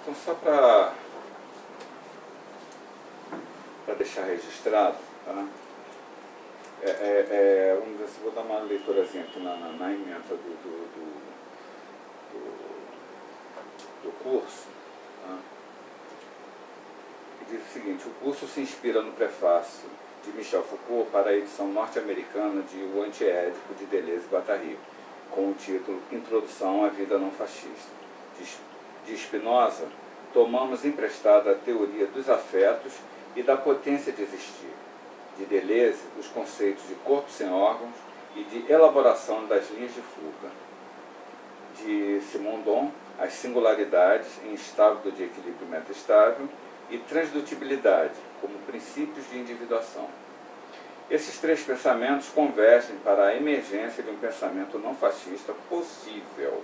Então, só para deixar registrado, tá? Vamos ver se vou dar uma leiturazinha aqui na ementa do curso. Tá? Diz o seguinte: o curso se inspira no prefácio de Michel Foucault para a edição norte-americana de O Antiédipo, de Deleuze e Guattari, com o título Introdução à Vida Não Fascista. De Spinoza, tomamos emprestada a teoria dos afetos e da potência de existir. De Deleuze, os conceitos de corpo sem órgãos e de elaboração das linhas de fuga. De Simondon, as singularidades em estado de equilíbrio metastável e transdutibilidade como princípios de individuação. Esses três pensamentos convergem para a emergência de um pensamento não fascista possível,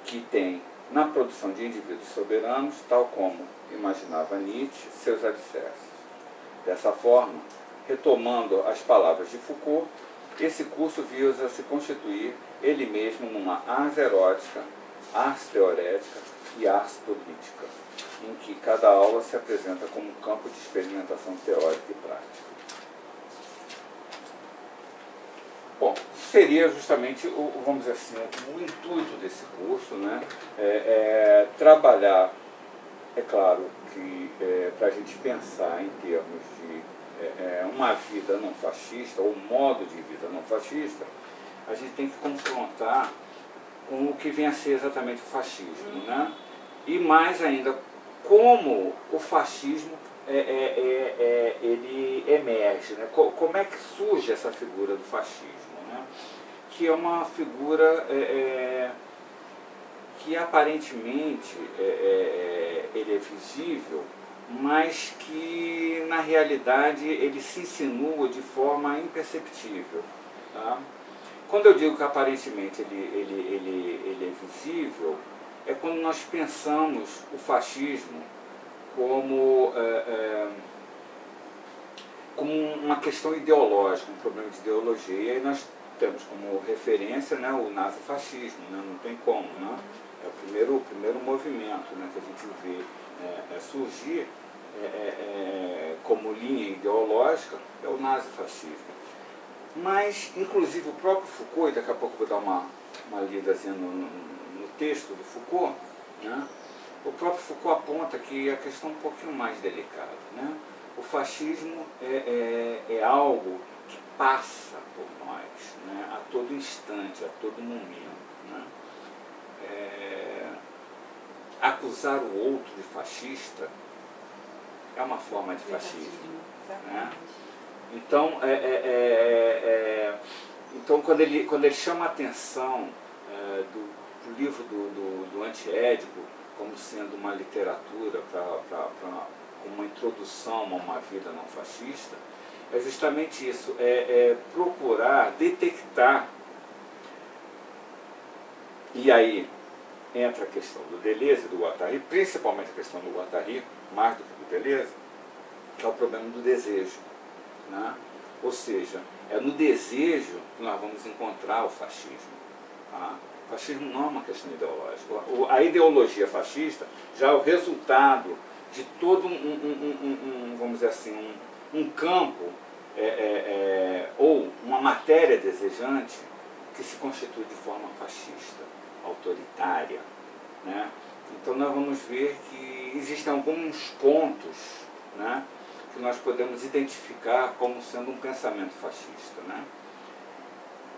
que tem, na produção de indivíduos soberanos, tal como imaginava Nietzsche, seus alicerces. Dessa forma, retomando as palavras de Foucault, esse curso visa se constituir ele mesmo numa ars erótica, ars teorética e ars política, em que cada aula se apresenta como um campo de experimentação teórica e prática. Bom, seria justamente, vamos dizer assim, o intuito desse curso, né? Trabalhar, é claro, que para a gente pensar em termos de uma vida não fascista, ou modo de vida não fascista, a gente tem que confrontar com o que vem a ser exatamente o fascismo, né? E mais ainda, como o fascismo ele emerge, né? Como é que surge essa figura do fascismo, né? Que é uma figura que aparentemente ele é visível, mas que na realidade ele se insinua de forma imperceptível. Tá? Quando eu digo que aparentemente ele é visível, é quando nós pensamos o fascismo como uma questão ideológica, um problema de ideologia. E aí nós temos como referência, né, o nazifascismo, né, não tem como. Né? É o primeiro movimento, né, que a gente vê surgir como linha ideológica, é o nazifascismo. Mas, inclusive, o próprio Foucault, e daqui a pouco eu vou dar uma lidazinha no texto do Foucault, né? O próprio Foucault aponta que a questão é um pouquinho mais delicada. Né? O fascismo é algo que passa por nós, né? A todo instante, a todo momento. Né? Acusar o outro de fascista é uma forma de fascismo. Né? Então, então quando ele chama a atenção do livro do Antiédipo como sendo uma literatura para uma introdução a uma vida não fascista, é justamente isso, procurar detectar, e aí entra a questão do Deleuze e do Guattari, principalmente a questão do Guattari, mais do que do Deleuze, que é o problema do desejo. Né? Ou seja, é no desejo que nós vamos encontrar o fascismo. Tá? O fascismo não é uma questão ideológica. A ideologia fascista já é o resultado de todo vamos dizer assim, um campo ou uma matéria desejante que se constitui de forma fascista, autoritária. Né? Então nós vamos ver que existem alguns pontos, né, que nós podemos identificar como sendo um pensamento fascista. Né?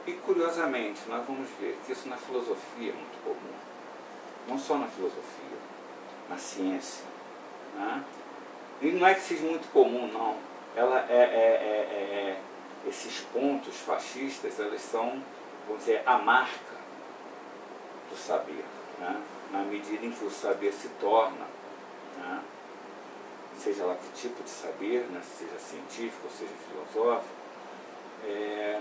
E, curiosamente, nós vamos ver que isso na filosofia é muito comum. Não só na filosofia, na ciência. Né? E não é que seja muito comum, não. Esses pontos fascistas, eles são, vamos dizer, a marca do saber. Né? Na medida em que o saber se torna, né, seja lá que tipo de saber, né, seja científico, ou seja filosófico,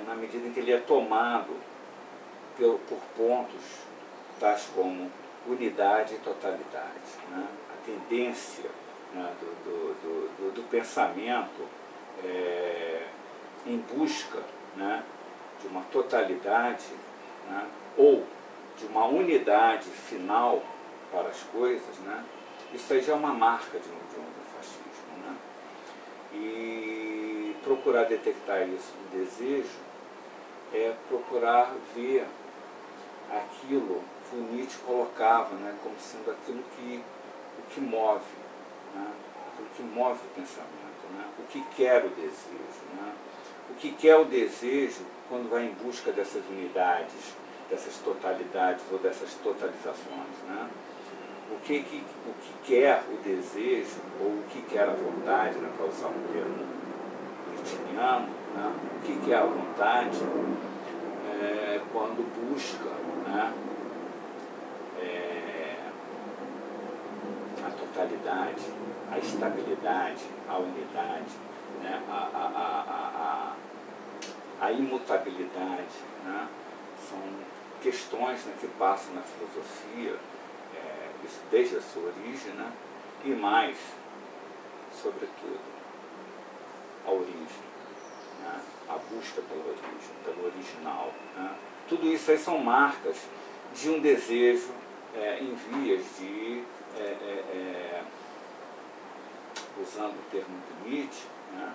na medida em que ele é tomado por pontos tais como unidade e totalidade. Né? A tendência, né, do pensamento em busca, né, de uma totalidade, né, ou de uma unidade final para as coisas, né, Isso aí já é uma marca de um fascismo, né? E procurar detectar isso no desejo é procurar ver aquilo que o Nietzsche colocava, né, como sendo aquilo o que move, né, aquilo que move o pensamento, né, o que quer o desejo. Né, o que quer o desejo quando vai em busca dessas unidades, dessas totalidades ou dessas totalizações. Né, o que quer o desejo, ou o que quer a vontade, né, para usar um termo nietzschiano, né, o que quer a vontade quando busca, né, a totalidade, a estabilidade, a unidade, né, a imutabilidade. Né, são questões, né, que passam na filosofia, isso desde a sua origem, né, e mais, sobretudo, a origem, né, a busca pela origem, pelo original. Né. Tudo isso aí são marcas de um desejo em vias de, usando o termo do Nietzsche, né,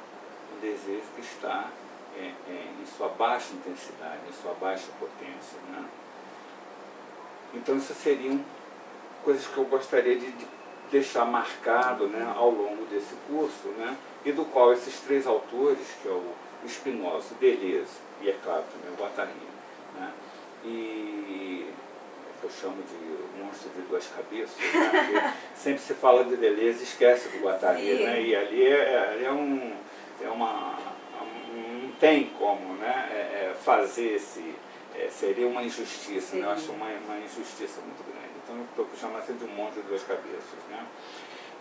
um desejo que está em sua baixa intensidade, em sua baixa potência. Né. Então, isso seriam coisas que eu gostaria de deixar marcado, né, ao longo desse curso, né, e do qual esses três autores, que é o Spinoza, o Deleuze e, é claro, também o Guattari, né, e que eu chamo de monstro de duas cabeças, né, porque sempre se fala de Deleuze e esquece do Guattari, né, e ali não tem como, né, fazer seria uma injustiça, né, eu acho uma injustiça muito grande. Então, eu estou chamando assim de um monstro de duas cabeças. Né?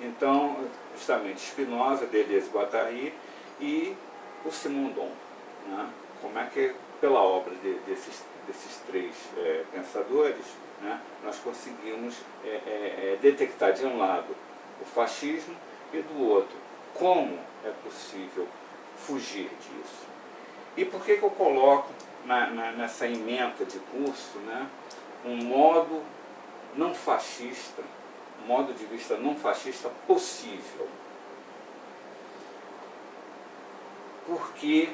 Então, justamente, Spinoza, Deleuze, Guattari e o Simondon. Né? Como é que, pela obra desses três pensadores, né, nós conseguimos detectar, de um lado, o fascismo e, do outro, como é possível fugir disso. E por que eu coloco nessa ementa de curso, né, um modo não fascista, um modo de vista não fascista possível? Porque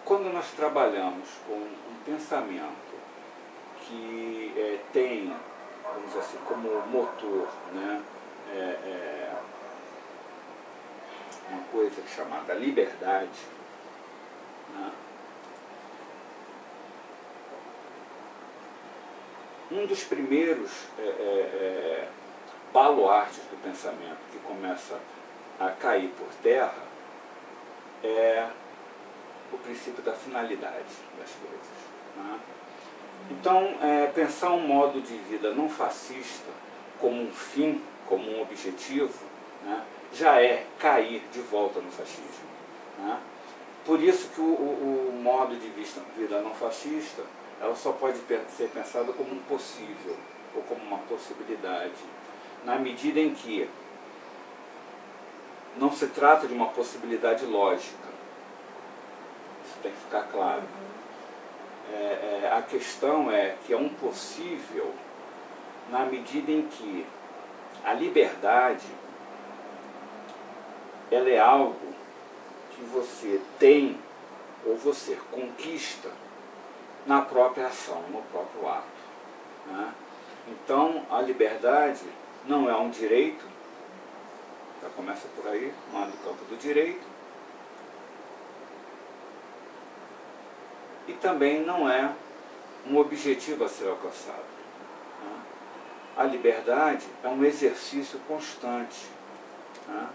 quando nós trabalhamos com um pensamento que tem, vamos dizer assim, como motor, né, uma coisa chamada liberdade, né, um dos primeiros baluartes do pensamento que começa a cair por terra é o princípio da finalidade das coisas. Né? Então, pensar um modo de vida não fascista como um fim, como um objetivo, né, já é cair de volta no fascismo. Né? Por isso que o modo de vida não fascista, ela só pode ser pensada como um possível, ou como uma possibilidade, na medida em que não se trata de uma possibilidade lógica. Isso tem que ficar claro. A questão é que é um possível na medida em que a liberdade, ela é algo que você tem ou você conquista na própria ação, no próprio ato. Né? Então, a liberdade não é um direito, já começa por aí, não é do campo do direito, e também não é um objetivo a ser alcançado. Né? A liberdade é um exercício constante. Né?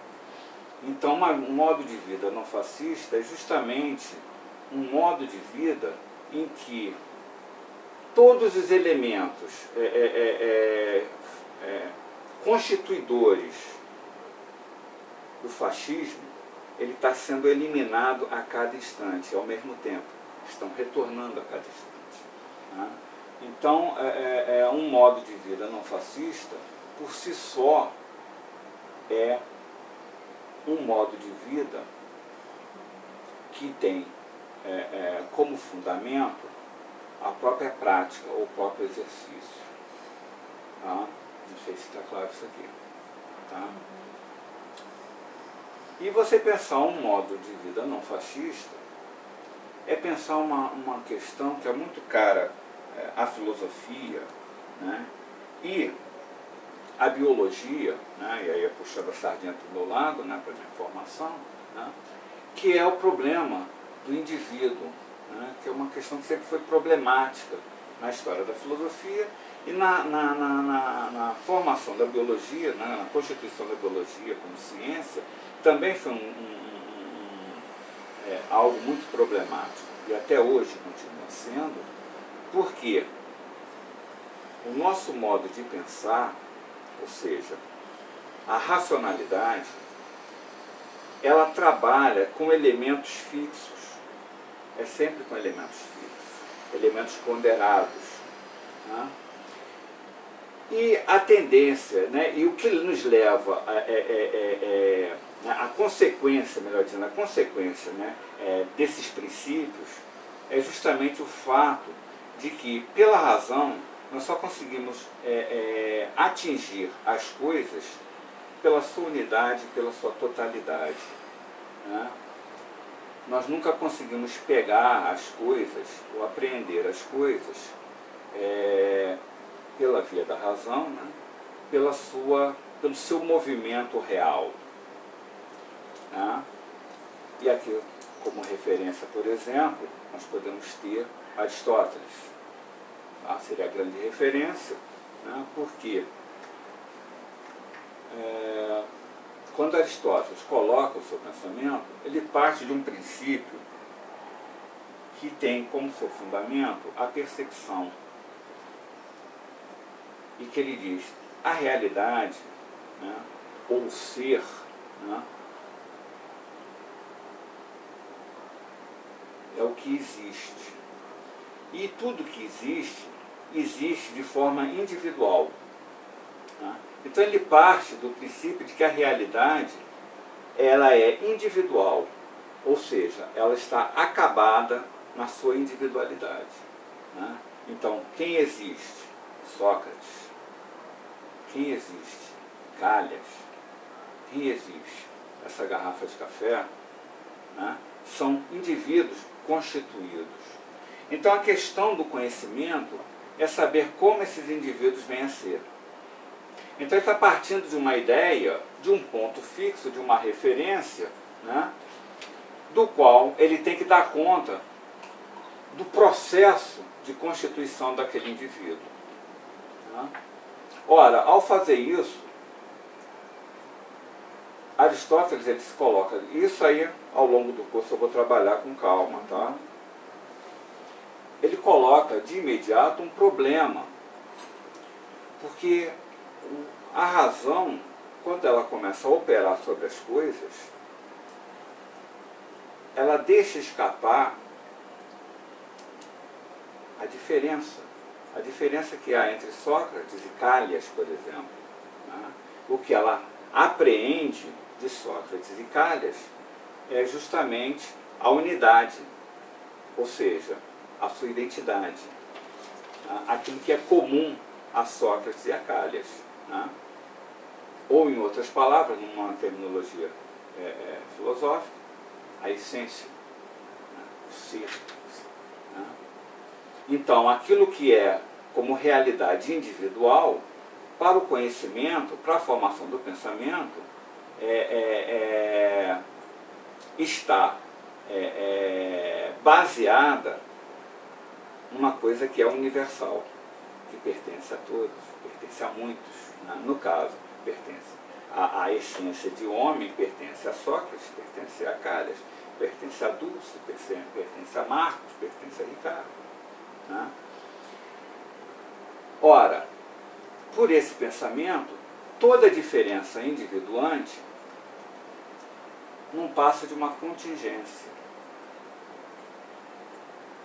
Então, um modo de vida não fascista é justamente um modo de vida em que todos os elementos constituidores do fascismo, ele está sendo eliminado a cada instante, ao mesmo tempo. Estão retornando a cada instante. Né? Então, um modo de vida não fascista, por si só, é um modo de vida que tem como fundamento a própria prática ou o próprio exercício. Tá? Não sei se está claro isso aqui. Tá? E você pensar um modo de vida não fascista é pensar uma questão que é muito cara à filosofia, né? E a biologia, né? E aí é puxando a sardinha para o meu lado, né? Para a minha formação, né? Que é o problema do indivíduo, né? Que é uma questão que sempre foi problemática na história da filosofia e na formação da biologia, né? Na constituição da biologia como ciência, também foi algo muito problemático, e até hoje continua sendo, porque o nosso modo de pensar, ou seja, a racionalidade, ela trabalha com elementos fixos, é sempre com elementos fixos, elementos ponderados. Né? E a tendência, né, e o que nos leva a consequência, melhor dizendo, a consequência, né, desses princípios é justamente o fato de que, pela razão, nós só conseguimos atingir as coisas pela sua unidade, pela sua totalidade. Né? Nós nunca conseguimos pegar as coisas ou apreender as coisas pela via da razão, né? Pelo seu movimento real. Né? E aqui, como referência, por exemplo, nós podemos ter Aristóteles. Tá? Seria a grande referência, né? Porque quando Aristóteles coloca o seu pensamento, ele parte de um princípio que tem como seu fundamento a percepção. E que ele diz, a realidade, né, ou o ser, né, é o que existe. E tudo que existe, existe de forma individual. Né? Então ele parte do princípio de que a realidade ela é individual, ou seja, ela está acabada na sua individualidade. Né? Então, quem existe? Sócrates. Quem existe? Calhas. Quem existe? Essa garrafa de café, né? São indivíduos constituídos. Então a questão do conhecimento é saber como esses indivíduos vêm a ser. Então ele está partindo de uma ideia, de um ponto fixo, de uma referência, né? Do qual ele tem que dar conta do processo de constituição daquele indivíduo. Né? Ora, ao fazer isso, Aristóteles ele se coloca, isso aí ao longo do curso eu vou trabalhar com calma, tá? Ele coloca de imediato um problema, porque a razão, quando ela começa a operar sobre as coisas, ela deixa escapar a diferença que há entre Sócrates e Calhas, por exemplo. Né? O que ela apreende de Sócrates e Calhas é justamente a unidade, ou seja, a sua identidade. Né? Aquilo que é comum a Sócrates e a Calhas. Né? Ou, em outras palavras, numa terminologia filosófica, a essência, né? O ser. Né? Então, aquilo que é como realidade individual, para o conhecimento, para a formação do pensamento, está baseada numa coisa que é universal, que pertence a todos, pertence a muitos. Né? No caso, pertence à essência de homem, pertence a Sócrates, pertence a Calhas, pertence a Dulce, pertence a Marcos, pertence a Ricardo. Né? Ora, por esse pensamento, toda diferença individuante não passa de uma contingência.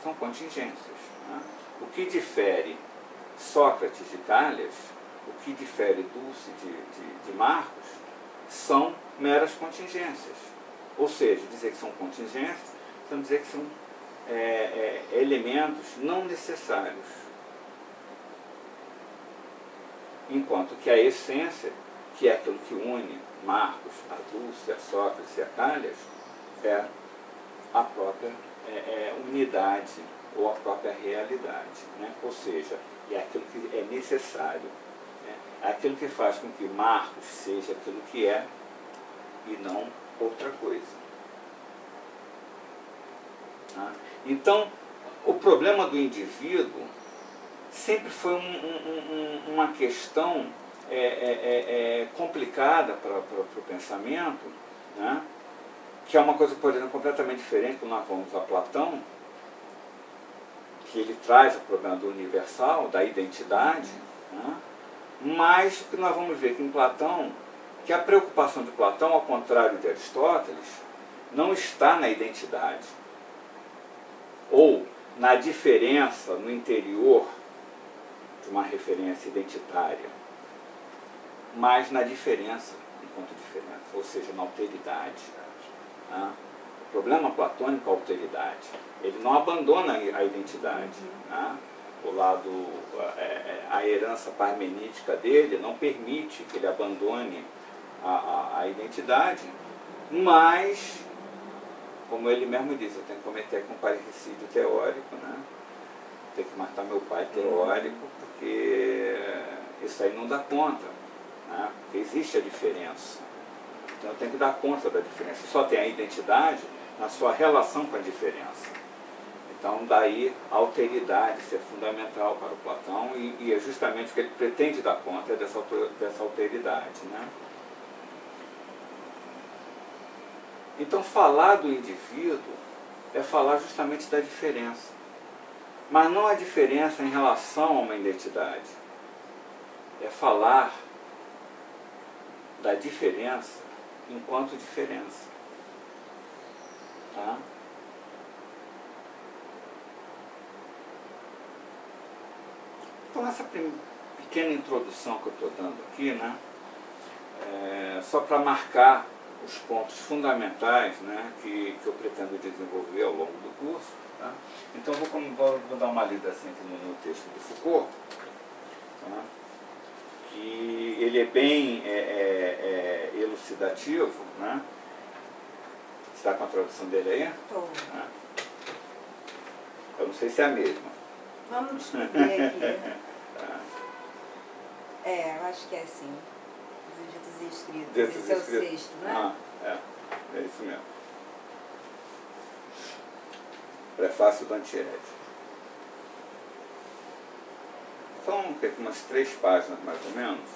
São contingências. Né? O que difere Sócrates de Calhas, o que difere Dulce de Marcos, são meras contingências. Ou seja, dizer que são contingências, não dizer que são elementos não necessários. Enquanto que a essência, que é aquilo que une Marcos, a Dulce, a Sócrates e a Calhas, é a própria unidade ou a própria realidade, né? Ou seja, é aquilo que é necessário, né? É aquilo que faz com que Marcos seja aquilo que é e não outra coisa. Tá? Então, o problema do indivíduo sempre foi uma questão complicada para o pensamento, né? Que é uma coisa, por exemplo, completamente diferente quando nós vamos a Platão, que ele traz o problema do universal, da identidade, né? Mas que nós vamos ver que em Platão, que a preocupação de Platão, ao contrário de Aristóteles, não está na identidade, ou na diferença no interior de uma referência identitária, mas na diferença enquanto diferença, ou seja, na alteridade. Tá? O problema platônico é a alteridade. Ele não abandona a identidade. Tá? O lado, a herança parmenítica dele não permite que ele abandone a identidade, mas, como ele mesmo diz, eu tenho que cometer aqui um parricídio teórico, né? Tenho que matar meu pai teórico, porque isso aí não dá conta, né? Porque existe a diferença. Então eu tenho que dar conta da diferença. Só tem a identidade na sua relação com a diferença. Então daí a alteridade ser fundamental para o Platão e é justamente o que ele pretende dar conta dessa alteridade, né? Então falar do indivíduo é falar justamente da diferença. Mas não a diferença em relação a uma identidade. É falar da diferença enquanto diferença. Tá? Então essa pequena introdução que eu estou dando aqui, né, só para marcar os pontos fundamentais, né, que eu pretendo desenvolver ao longo do curso. Tá? Então vou dar uma lida assim aqui no texto do Foucault, tá? Que ele é bem elucidativo, né? Está com a tradução dele aí? Estou. Ah. Eu não sei se é a mesma. Vamos descobrir aqui. Eu acho que é assim. Os ditos e escritos. Esse é o sexto, né? É isso mesmo. Prefácio do Antiédipo. São umas 3 páginas mais ou menos,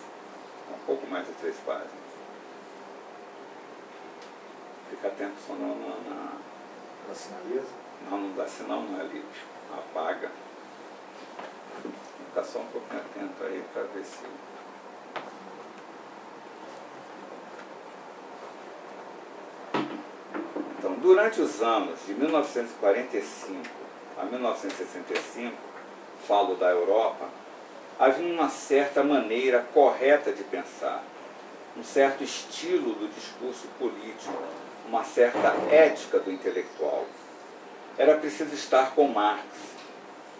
um pouco mais de 3 páginas. Fica atento só Na sinaliza? não dá sinal, não é livro. Apaga. Fica só um pouquinho atento aí para ver se... Então, durante os anos de 1945 a 1965, falo da Europa, havia uma certa maneira correta de pensar, um certo estilo do discurso político, uma certa ética do intelectual. Era preciso estar com Marx,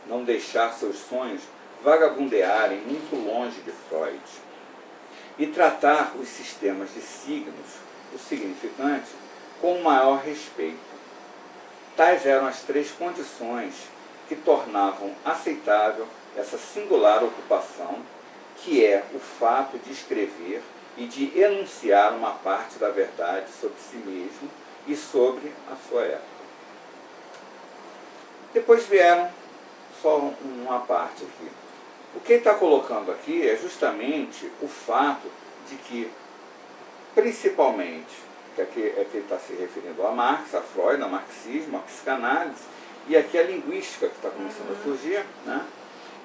não deixar seus sonhos vagabundearem muito longe de Freud, e tratar os sistemas de signos, o significante, com o maior respeito. Tais eram as 3 condições que tornavam aceitável essa singular ocupação, que é o fato de escrever e de enunciar uma parte da verdade sobre si mesmo e sobre a sua época. Depois vieram só uma parte aqui. O que ele está colocando aqui é justamente o fato de que, principalmente, que aqui ele está se referindo a Marx, a Freud, ao marxismo, à psicanálise, e aqui a linguística que está começando a surgir, né?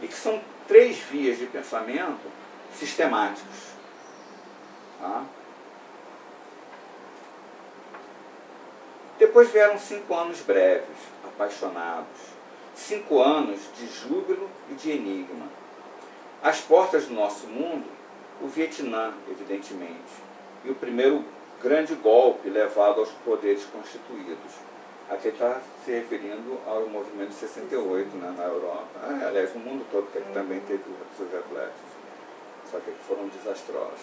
E que são 3 vias de pensamento sistemáticos. Tá? Depois vieram 5 anos breves, apaixonados, 5 anos de júbilo e de enigma. Às portas do nosso mundo, o Vietnã, evidentemente, e o primeiro grande golpe levado aos poderes constituídos. Aqui está se referindo ao movimento de 68, né, na Europa. Aliás, no mundo todo, que também teve seus reflexos. Só que foram desastrosos.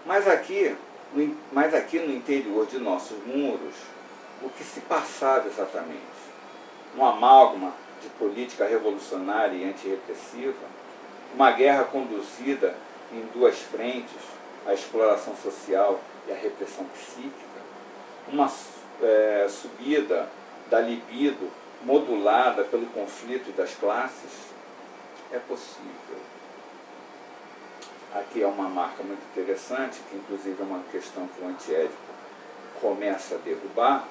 Mas aqui no interior de nossos muros, o que se passava exatamente? Um amálgama de política revolucionária e antirrepressiva, uma guerra conduzida em duas frentes, a exploração social e a repressão psíquica, uma subida da libido modulada pelo conflito das classes. É possível. Aqui é uma marca muito interessante, que inclusive é uma questão que o antiédipo começa a derrubar,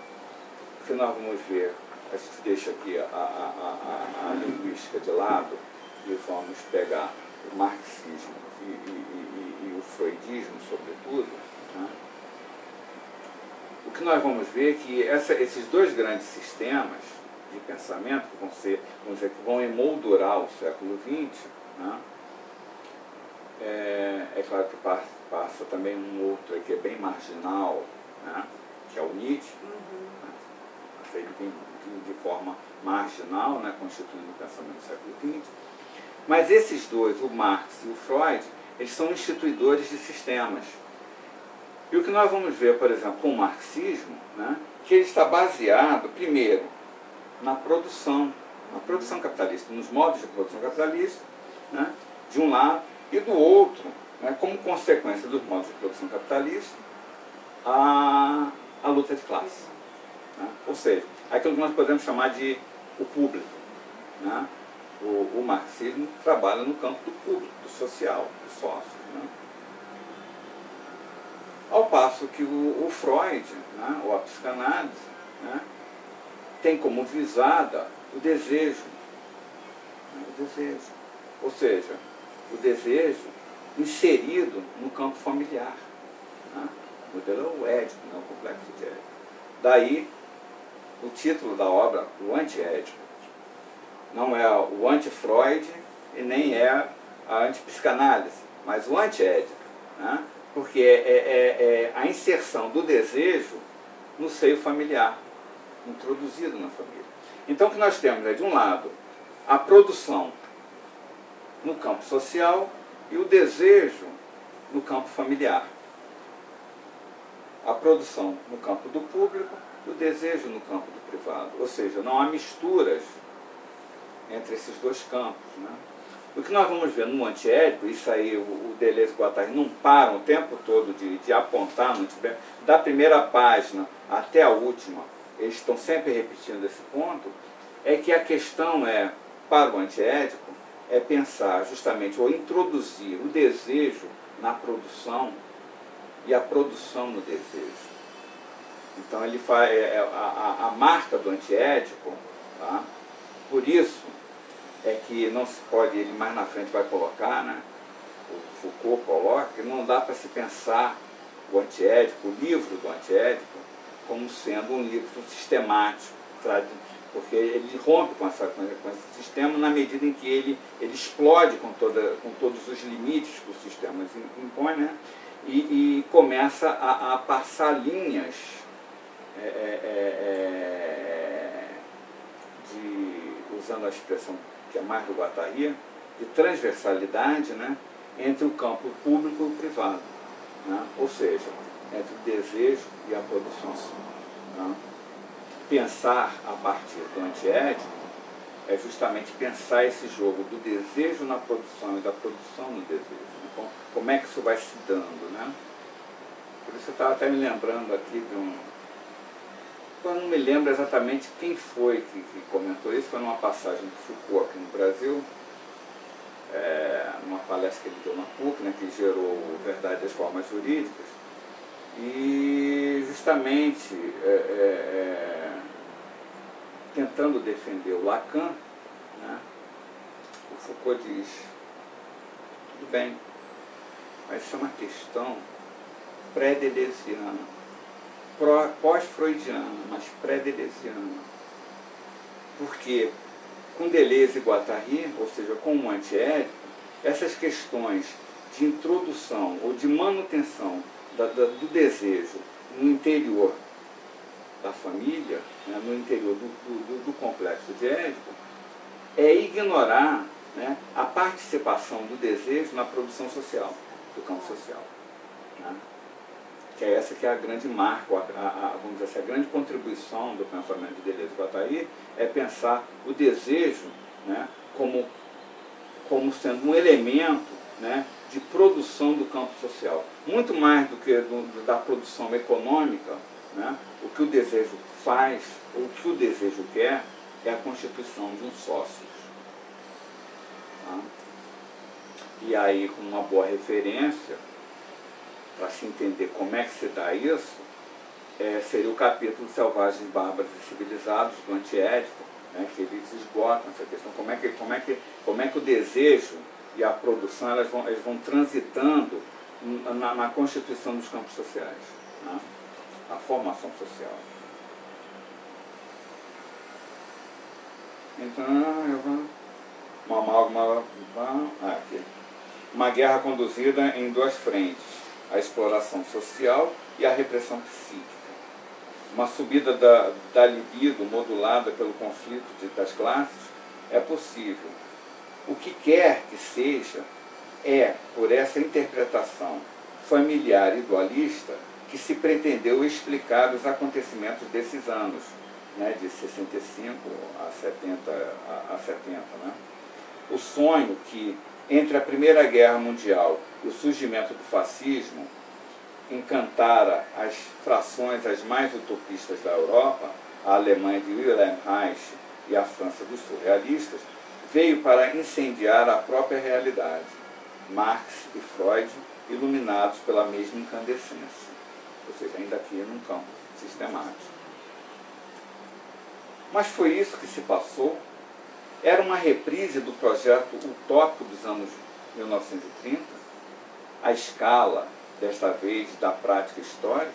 que nós vamos ver. A gente deixa aqui a linguística de lado e vamos pegar o marxismo e o freudismo, sobretudo. Né? O que nós vamos ver é que esses dois grandes sistemas de pensamento, que que vão emoldurar o século XX, né? É claro que passa também um outro aí que é bem marginal, né? Que é o Nietzsche. Mas ele vem de forma marginal, né? Constituindo o pensamento do século XX. Mas esses dois, o Marx e o Freud, eles são instituidores de sistemas. E o que nós vamos ver, por exemplo, com o marxismo, né, que ele está baseado, primeiro, na produção capitalista, nos modos de produção capitalista, né, de um lado, e do outro, né, como consequência dos modos de produção capitalista, a luta de classe. Né? Ou seja, aquilo que nós podemos chamar de o público. Né? O marxismo trabalha no campo do público, do social, do sócio. Né? Ao passo que o Freud, né, ou a psicanálise, né, tem como visada o desejo. Né, o desejo. Ou seja, o desejo inserido no campo familiar. Né? O modelo é o Édipo, né, o complexo de Édipo. Daí o título da obra, o anti-Édipo. Não é o anti-Freud e nem é a anti-psicanálise, mas o anti-Édipo. Né? Porque é a inserção do desejo no seio familiar, introduzido na família. Então o que nós temos é, de um lado, a produção no campo social e o desejo no campo familiar. A produção no campo do público e o desejo no campo do privado. Ou seja, não há misturas entre esses dois campos. Né? O que nós vamos ver no antiédipo, isso aí o Deleuze e o Guattari não param o tempo todo de apontar, da primeira página até a última, eles estão sempre repetindo esse ponto, é que a questão para o antiédipo, é pensar justamente, ou introduzir o desejo na produção e a produção no desejo. Então ele faz a marca do antiédipo, tá? Por isso é que não se pode, ele mais na frente vai colocar, né? O Foucault coloca, que não dá para se pensar o antiédipo, o livro do antiédipo, como sendo um livro sistemático, porque ele rompe com esse sistema na medida em que ele explode com todos os limites que o sistema impõe, né? E começa a passar linhas usando a expressão que é mais do Guattari, de transversalidade, né, entre o campo público e o privado. Né? Ou seja, entre o desejo e a produção. Né? Pensar a partir do antiédipo é justamente pensar esse jogo do desejo na produção e da produção no desejo. Então, como é que isso vai se dando? Né? Por isso eu estava até me lembrando aqui de eu não me lembro exatamente quem foi que comentou isso, foi numa passagem do Foucault aqui no Brasil, numa palestra que ele deu na PUC, né, que gerou Verdade das Formas Jurídicas, e justamente tentando defender o Lacan, né, o Foucault diz, tudo bem, mas isso é uma questão pré-deleuziana, pós-freudiana, mas pré-deleuziana. Porque com Deleuze e Guattari, ou seja, com o antiédipo, essas questões de introdução ou de manutenção do desejo no interior da família né, no interior do complexo de Édipo, é ignorar, né, a participação do desejo na produção social, do campo social. Né? Que é essa que é a grande marca, vamos dizer assim, a grande contribuição do pensamento de Deleuze e Guattari, é pensar o desejo, né, como sendo um elemento, né, de produção do campo social. Muito mais do que da produção econômica, né, o que o desejo faz, ou o que o desejo quer, é a constituição de um sócio. Tá? E aí, com uma boa referência, para se entender como é que se dá isso, seria o capítulo Selvagens, Bárbaros e Civilizados, do Antiédipo, né, que eles esgotam essa questão, como é que o desejo e a produção eles vão transitando na constituição dos campos sociais, né, a formação social. Então, uma guerra conduzida em duas frentes, a exploração social e a repressão psíquica. Uma subida da libido modulada pelo conflito das classes é possível. O que quer que seja, por essa interpretação familiar e dualista, que se pretendeu explicar os acontecimentos desses anos, né, de 65 a 70. Né? O sonho que, entre a Primeira Guerra Mundial e o surgimento do fascismo, encantara as frações as mais utopistas da Europa, a Alemanha de Wilhelm Reich e a França dos surrealistas, veio para incendiar a própria realidade. Marx e Freud, iluminados pela mesma incandescência, ou seja, ainda aqui num campo sistemático. Mas foi isso que se passou? Era uma reprise do projeto utópico dos anos 1930? A escala, desta vez, da prática histórica?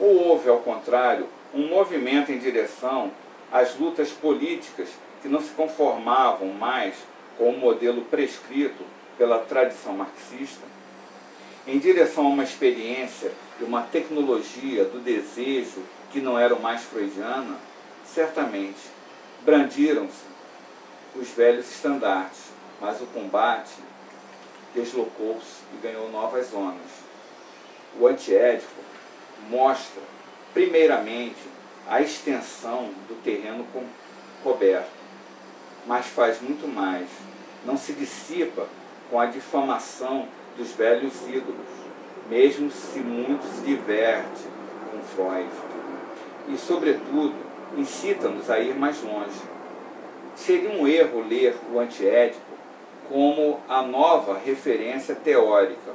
Ou houve, ao contrário, um movimento em direção às lutas políticas que não se conformavam mais com o modelo prescrito pela tradição marxista? Em direção a uma experiência e uma tecnologia do desejo que não era mais freudiana? Certamente, brandiram-se os velhos estandartes, mas o combate deslocou-se e ganhou novas zonas. O Antiédipo mostra, primeiramente, a extensão do terreno coberto, mas faz muito mais. Não se dissipa com a difamação dos velhos ídolos, mesmo se muito se diverte com Freud. E, sobretudo, incita-nos a ir mais longe. Seria um erro ler o Antiédipo como a nova referência teórica.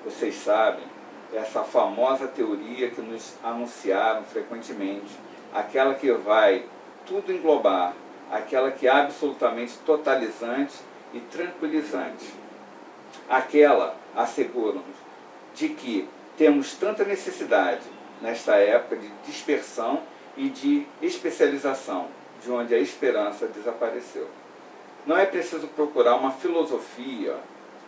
Vocês sabem, essa famosa teoria que nos anunciaram frequentemente, aquela que vai tudo englobar, aquela que é absolutamente totalizante e tranquilizante. Aquela, assegura-nos, de que temos tanta necessidade nesta época de dispersão e de especialização, de onde a esperança desapareceu. Não é preciso procurar uma filosofia,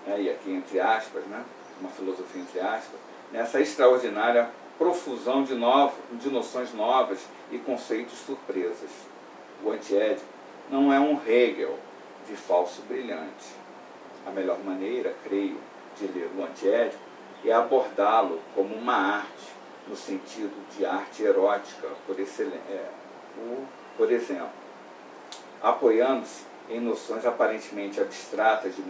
né, e aqui entre aspas, né, uma filosofia entre aspas, nessa extraordinária profusão de noções novas e conceitos surpresas. O Antiédipo não é um Hegel de falso brilhante. A melhor maneira, creio, de ler o Antiédipo é abordá-lo como uma arte, no sentido de arte erótica, por exemplo, apoiando-se em noções aparentemente abstratas de